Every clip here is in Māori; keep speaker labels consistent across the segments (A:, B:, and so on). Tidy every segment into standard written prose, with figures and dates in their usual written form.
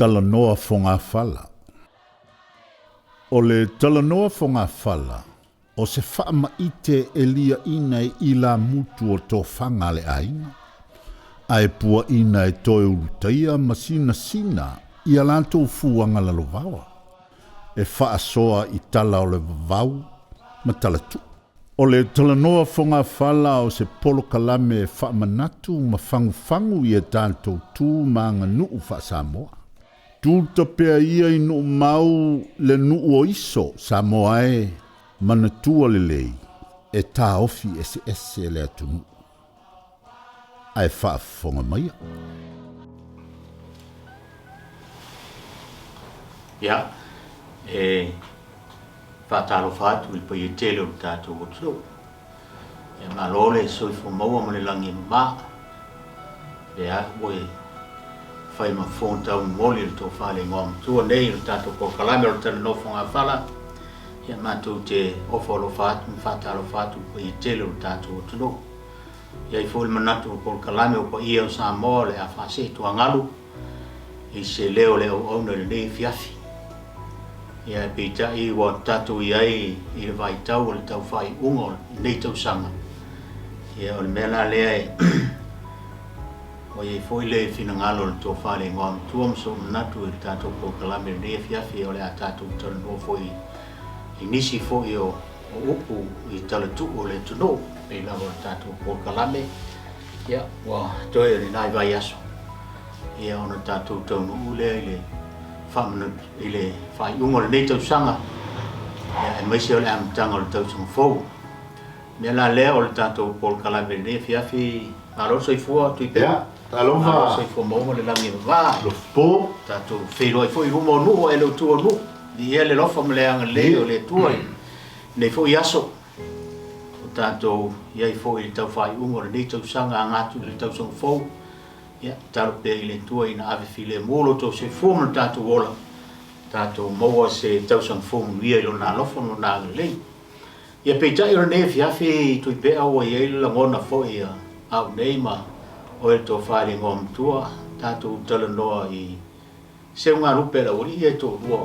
A: talanoa fonga fala. O le talanoa fonga fala, o se whaama ite e lia ina i la mutu o tō whanga le aina. Ai pua ina e toi urutaia masina sina i alantou fuanga la lovawa. E wha soa i tala o le vavau ma tala tu. O le talanoa fonga fala o se polo kalame e wha manatu ma fangu i e tātou tū maanga nuu wha Samoa. Tūta pea ia i nuu mau le nuu o iso Samoa e manatua le lei e tā ofi ese le atunu. Ai wha fonga maia.
B: Ia, whātaro whātu i pai e tele o tātou o tū. E mā lole soi fo maua ma le langi mā. Rea, oe whai ma whōntau moli le tō whāle ngom tua nei o tātou ko kalame o tana no whonga whala. Ia mātou te ofolo whātu, whātaro whātu pai e tele o tātou o tū. Ia i fōle manatu o ko kalame o pa ia o Samoa le a whase tua ngalu. I se leo le o auna le nei fiafi. Ia pita i wa tatu i ai i le vai tau o le tau whai ungo nei tau sanga. Ia o le mea lea e o i fōi le whina ngalo le tō whale ngam tuam so manatu i le tātou ko kalame le nei fiafi o le a tātou tala no fōi i nisi fōi o upu i tala tu o le tuno i lawa le tātou ko kalame. Ia wa toi le nai vai aso. Ia ona tātou tau no ule i le whamana i le whai ungo le nei tau sanga. Ia e maise o le amtanga o le tau sanga fōu. Mea la lea o le tātou Paul Kalame le nei fiafi maroso i fua tui pe.
A: Ia, talofa.
B: Maroso i fua mauma le langi wā.
A: Lofpo.
B: Tātou whelo i fua i rumo nu o e leo tua nu. Di e le lofa ma le anga le o le tua i. Nei fua i aso. O tātou iai fua i le tau whai ungo le nei tau sanga a ngātu le tau sanga fōu. Ia, taro pe i le tua i na ave file molo tō se fōma tātou ola. Tātou maua se tausang fōma ria i lo nā lofa no nā lei. Ia pe tai o nei fiafi tui pe awa i eila ngona fo i au nei ma o e tō whaere ngom tua. Tātou tala noa i seu ngā rupe la ori e tō rua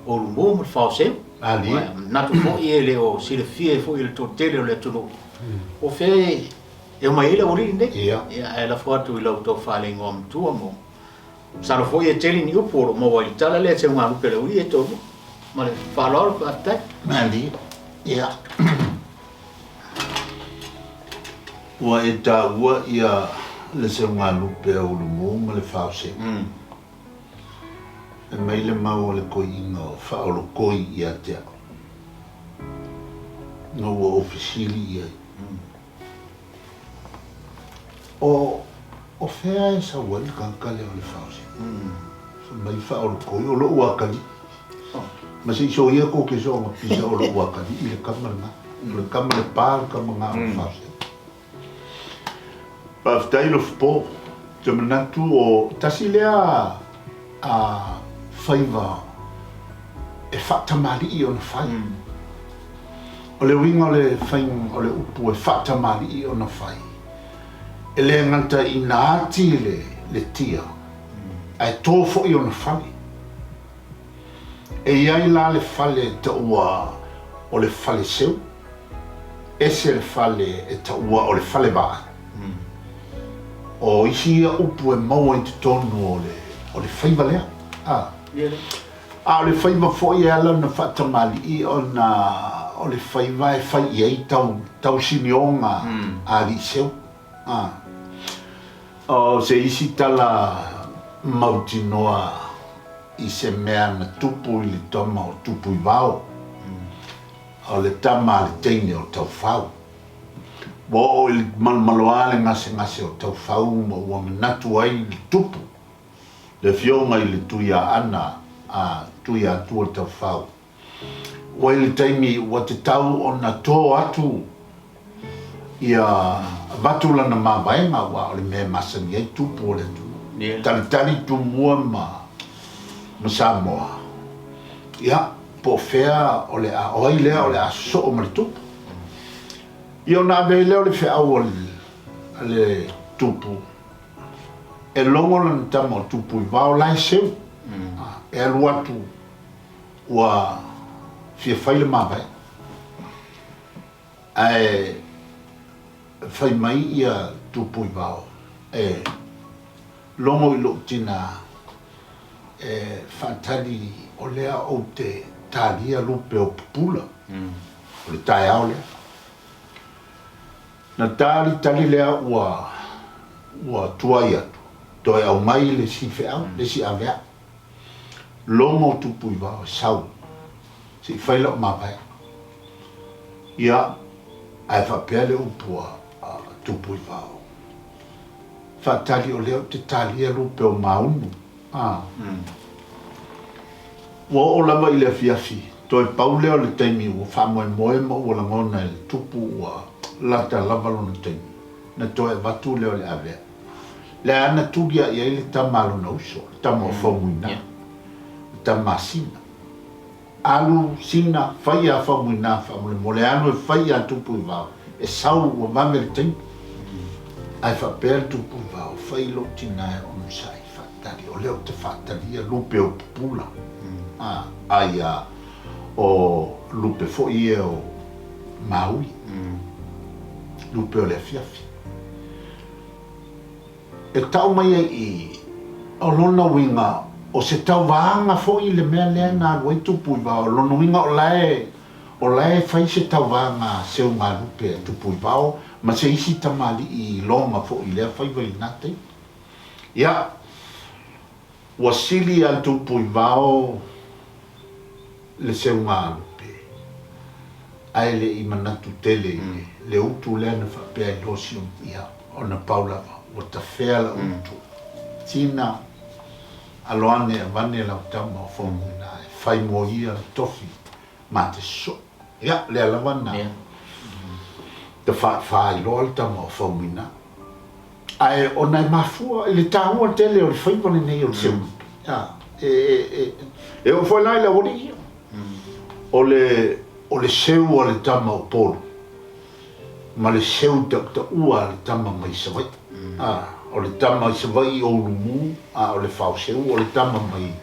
B: o rumo ma whao seu.
A: Ali.
B: Natu fo i e le o sile fie fo i le tō tele o le tunu. O fe e o mai ila uri ne?
A: Ia.
B: Ia, e la fuatu i lau tō whale ngom tua mo. Saro fo i e tele ni uporo mo wai tala lea seu ngā rupe la uri e tō rua. Ma le whalora pa atai.
A: Ali. Ia. Ua e tā ua ia le se ngā lupe au lumo ma le whause. E mai le mau o le koi inga o whaolo koi i a te ao. Ngā ua ofisili i ai. O whea e sa wali kankale o le whause. So mai whaolo koi o lo ua kali. Ma se iso ia ko ke so ma pisa o lo ua kali i le kamara. Le kamara pār kamara ngā o whause. Pa ftai lo fpo, te manatu o tasi lea a whaiva e whatamari i o na whai. O le winga o le whainga o le upu e whatamari i o na whai. E le nganta i nā ati le tia, ai tōfo i o na whai. E iai la le whale ta ua o le whale seu, ese le whale e ta ua o le whale baa. O isi ia upu e maua i te tonu o le whaiva lea. A o le whaiva fōi e ala na whatamali i o le whaiva e whai i ei tau sinionga a li seu. O se isi tala mauti noa i se mea na tupu i le toma o tupu i vao. O le tama le teine o tau whau. Bo o il malmaloa le ngase o tau whau ma ua manatu ai le tupu. Le fionga i le tuia ana a tuia atua tau whau. Wa i le taimi wa te tau o na tō atu ia vatula na mawaenga wa o le mea masani ai tupu o le tu. Talitali tu mua ma Samoa. Ia, po fea o le a oi lea o le a so o ma le tupu. Io na be leo le fe au le tupu e longo lan tama tupui vao lai seu e aluatu ua fia faile mawai ai fai mai ia tupui vao e longo ilo tina e fatali o lea o te talia lupe o pupula o le tae au lea na tali lea ua tuai atu toe au mai le si feau le si avea longo tupui vao sau si faila o mawai ia ai whapea le upua tupui vao fatali o lea o te talia lupe o maunu ua o lava i le afiafi toe pau lea o le taimi ua whamoemoe ma ua langona i le tupu ua lata lava lona taimi na toe vatu lea o le avea le ana tulia ia i le tamalo na uso le tama o whaumuina le tama sina alu sina whai a whaumuina whamule mo le anu e whai a tupu i vao e sau ua vame le taimi ai whapea le tupu i vao whai lo tina e onu sai whatari o leo te whataria lupe o pupula ai a o lupe fo i e o maui lupe o le afiafi e tau mai i o lona winga o se tau vaanga fo i le mea lea na alwai tupu i vao lona winga o lae fai se tau vaanga seu ngā lupe tupu i vao ma se isi tamali i longa fo i lea fai vai nate ia wasili al tupu i vao le seu ngā lupe ai le i manatu tele le utu lea na whapea i losio ia o na paulava o ta fea la utu tina aloane avane la utama o whaumuna e whai mo ia tofi ma te so ia le alawana te whai loa le tama o whaumuna ai o nai mafua i le tāhua tele o le whaipane nei o le seu e o whailai la wori ia o le seu o le tama o polo ma le seu ta ua le tama mai sawai o le tama i sawai o lumu o le whao seu o le tama mai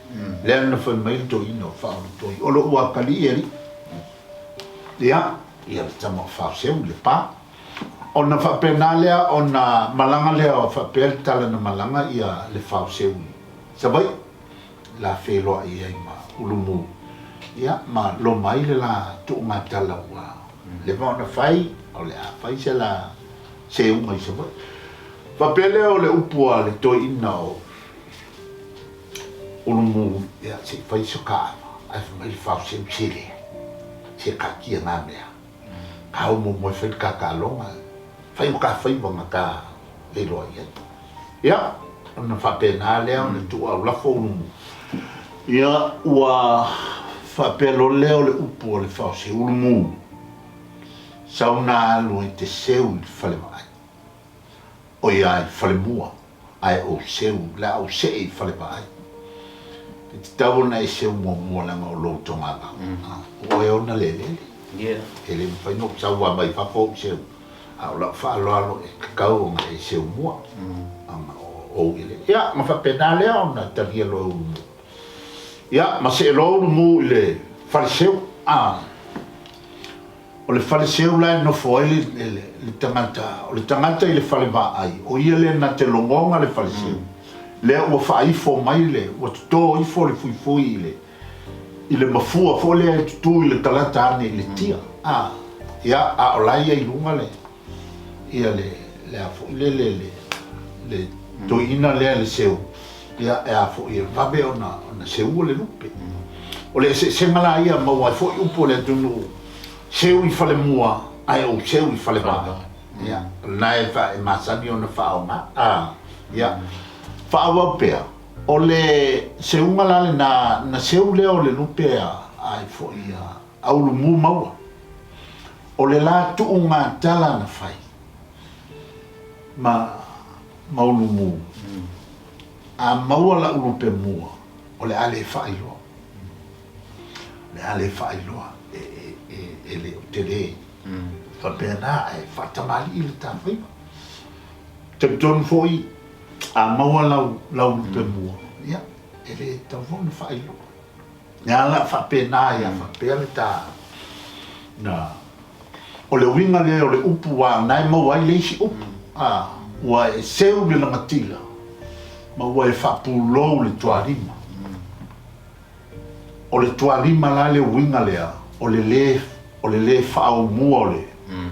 A: lea na whai mai to ina o whao le toi o le ua kali eri ia le tama o whao seu le pā o na whapena lea o na malanga lea o whapea le tala na malanga ia le whao seu sawai la wheloa i ai ma ulumu ia ma lo mai le la tu ngatala ua le ma na fai o le fai se la se un mai se va pele o le upua le toi ina o ulumu ia se fai so ka ai mai fa se chile se ka ki na mea ka o mo fai ka longa fai ka fai bonga ka le lo ia ona fa pena le on tu au la fo ulumu ia ua whapelo leo le upu o le whao se ulumu sauna alu i te seu i whale mai o ia i whale mua ai o seu la o se i whale mai e te tau na i seu mua langa o lo tonga o e ona le e le mwhai no saua mai whafo seu a o la whaalo alo e kakau o ngai seu mua o ile ia ma whapena leo na taria lo ulumu ia ma se lo mu le fariseu o le fariseu la no foi le tangata i le faleba ai o ia le na te longonga le fariseu le o fai fo mai le o to i fo le fui i le mafua fo le tu i le talata ane le tia ia o la ia i lunga le ia le a fo le to ina le seu ia e a fo ia vabe ona seu le lupe o le se mala ia ma wa fo upo le tunu seu i fale mua ai o seu i fale ba ia nai fa e masani ona fa ona ia fa wa pe o le seu mala le na seu le o le lupe ai fo ia au lu mu maua o le la tu unga tala na fai ma maulu mu maua la urupe mua o le ale whaailoa le ale whaailoa e le te re whapena e whatamali i le tawhai te ton foi maua lau pe mua ia ele tavona failo ya la fa pena ya fa pele ta na o le winga le o le upu wa nai mau ai leisi upu wa e seu le langatila ma wa e fa pulo le tuarima o le tuarima la le winga lea o le le fa o mua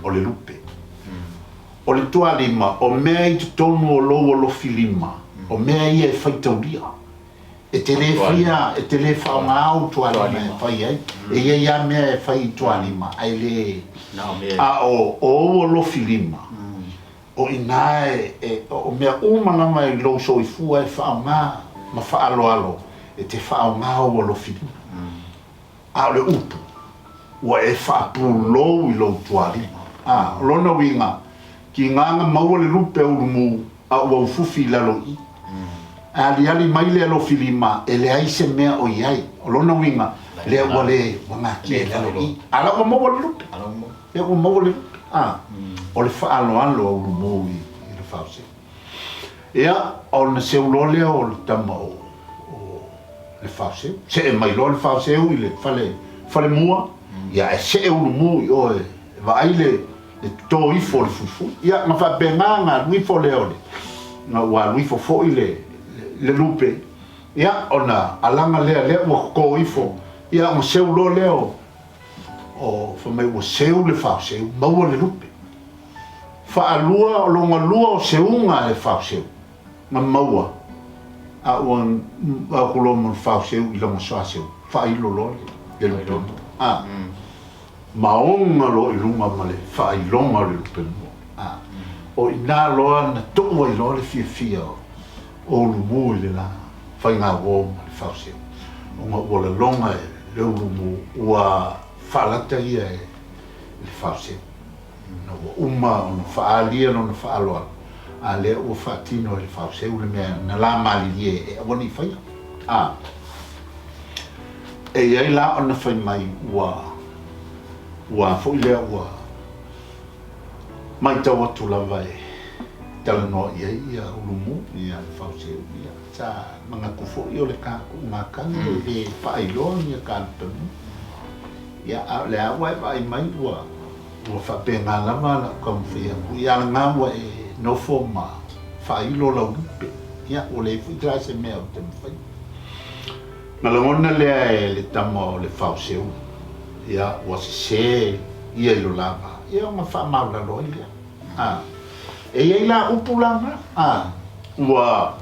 A: o le lupe o le tuarima o mea i tonu o lo filima o mea ia e faitauria e te le fa ngau tuarima e fai ai e ia mea e fai tuarima ai le o lo filima o ina o mea umanga mai lo so i fua e fa nga ma fa alo e te fa ngau o lo filima a le upu wa e fa pulo i lo tuarima lona winga ki nganga mau le lupe o mu a o fufi la lo i ali mai le lo filima e le ai se mea o iai o lona winga le wale wanga ki le lo i ala o mo le lupe le o mo le o le fa alo o mu i le fause ia o na se ulole o le tama o le fause se e mai lo le fause o i le fale mua ia e se o mu i o va ai le to i fo le fufu ia ma fa benanga lui fo le ole na wa lui fo i le lupe ia ona alanga le o ko i fo ia mo se ulo le o fa mai o se le fa se mau le lupe fa alua o longa lua o se unga le fa se ma maua a on a ko mo fa se i lo mo se fa i lo le lupe maonga lo i lunga male fa i longa le lupe o ina loa na toa i loa le fia o lumu i le la fai ngā wō ma le whauseo o ngā o le longa e le lumu ua whalata ia e le whauseo na ua uma o na whaalia no na whaaloa a le ua whaatino e le whauseo le mea na la mali e awani whai e iei la o na whai mai ua fo lea ua mai tau atu lava e tala no iei ia ulumu ia le whauseo ia ta mga kufo i o le kāku ngākanga e whaailoa ia kāntamu ia le awa e whaai mai ua whapea ngā lama la kamwhia ia la ngā ua e nofo ma whailo lau lupe ia o le whitara se mea o te mwhai na langona lea e le tama o le whauseo ia ua se ia i lo lava ia o ngā whaamaula loi lea e iei la upu langa ua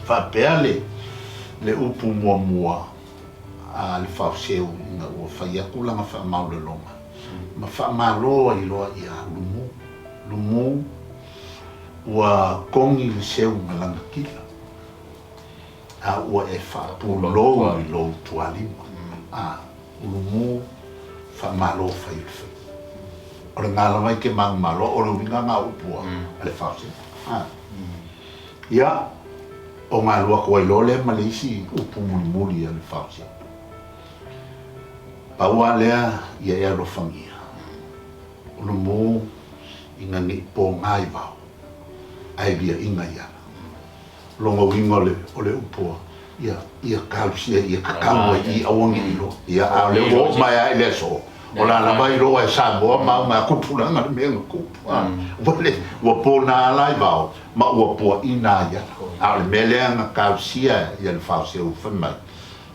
A: whapea le upu mua le whauseo inga ua whaiaku langa whaamaula longa ma whaamaloa i loa ia lumu ua kongi le seu na langa kila ua e whaapulou i lo tualima lumu whaamaloa whaiuwhai o le ngā lamai ke mang malo o le winga ngā upua ale whauseo ia o ngā lua kua lole ma le isi upu muli ale whauseo paua lea ia ea lo whangia o le mō inga ni po ngai vau ai lia inga ia longa winga o le upua ia kalusia ia kakaua i awangi ilo ia a le o mai ai le so o la vai lo e sa bo ma kupulanga le menga kupu vole o pona lai vau ma o po ina ia a le melenga kalusia ia le fauseo fama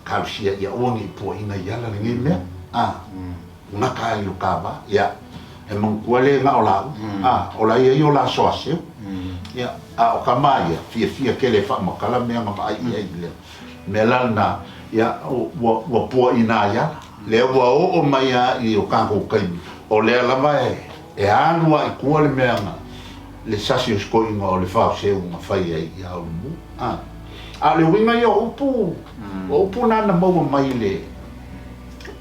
A: kalusia ia awangi po ina ia la ngi me una kai lo kava ia e mon kuale nga ola ola ia yo la soaseo ia o kamaia fia kele fa makala me nga ai ia melana ia o po ina ia le o mai i o kango kai o le lava e anua i kua le mea le sasi o skoi nga o le whauseo nga whai ai i au mu a le winga i o upu nana maua mai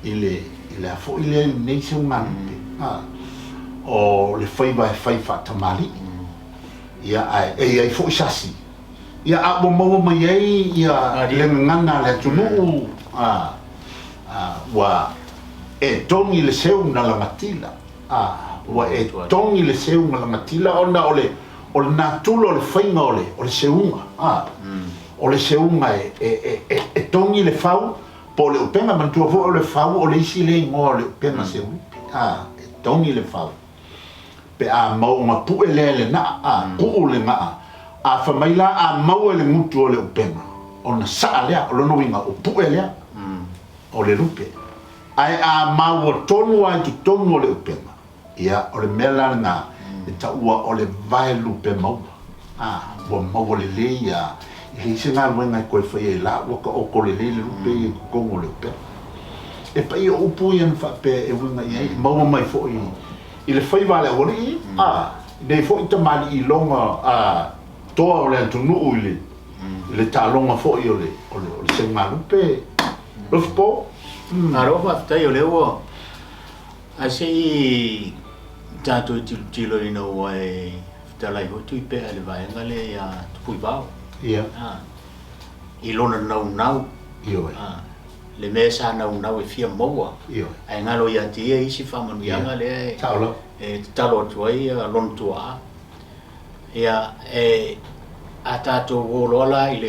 A: i le afo i le nei se ngana o le whai vai whai whatamari ia ai fo i sasi ia a maua mai ai ia le ngana le tunu wa e tongi le seu na langatila wa e tongi le seu na langatila ona o le natulo le whainga o le seunga. O le seunga e tongi le whau, po le upenga mantua fo o le whau o le isi le ingoa le upenga se upi. E tongi le whau. Pe a mau ma pu e le na, kuu le maa. A whamaila a mau e le ngutu o le upenga. O na saa lea, o lono winga o pu e lea. O le rupe. Ai a mau o tonu ai tu tonu o le upenga. Ia, o le mela nga, e ta ua o le vai lupe mau. Ua mau o le leia. He se ngā ruenga koe whai e la, waka o ko le leile lupe i kongo le upenga. E pa i o upu i an whape e winga i ai, maua mai fo i le whai wale ori i, nei fo i tamali i longa toa o le antunu i le ta longa fo i o le se ngā lupe. Rofi po?
B: Arofa tai o le ua. A se i tātou tilo ina ua e talai hotu i pe ale vaenga le a tupui vau.
A: Ia.
B: I lona nau.
A: Io.
B: Le mesa nau e fia maua.
A: Io.
B: Ai ngalo ia tia isi whamanuianga le
A: Taulo.
B: E talo atuai lona tua. Ia e a tātou woloala i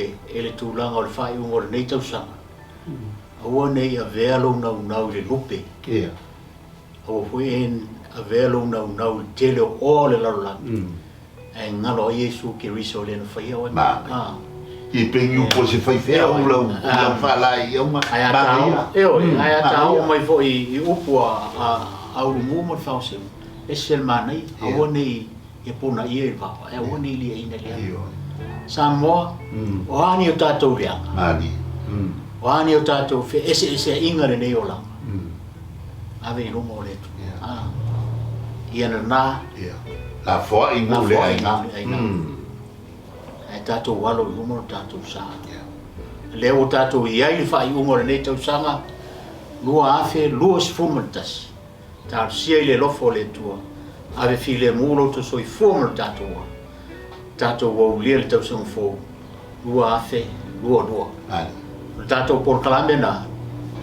B: le tūlanga o le whai ungo le nei tausanga. Aua nei a vea lo nau le lupe.
A: Ia.
B: Aua hui a vea lo nau le tele o le lalolanga. E ngalo Yesu ki riso le na whai au.
A: I pengi upo se whai whea ulau whalai i oma.
B: Ai a tau. Ai a tau mai fo i upu a urumu mo whao se. E sel manai. Aua nei e puna ia i papa. Aua nei lia ina lia. Sa moa. O ani o tātou reanga.
A: Ani.
B: O ani o tātou whi ese inga le nei o langa. Ave i rumo o letu. Ia na nā.
A: La foa i ngu le ainga.
B: E tātou walo i rumo o tātou sā. Leo o tātou iai li whai ungo le nei tau sanga. Lua afe, lua sifumalitas. Tātou sia i le lofo le tua. Ave fi le mūlo to soi fuamal tātou. Tātou wau lia le tau sanga fō. Lua afe, lua. Tātou por kalamena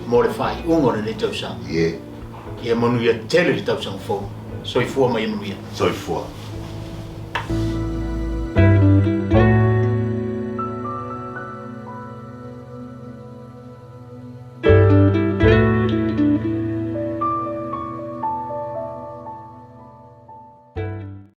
B: mo le whai ungo le nei tau sanga. Ia manu ia tele le tau sanga fō. Soi fua mai manu ia.
A: Soi fua.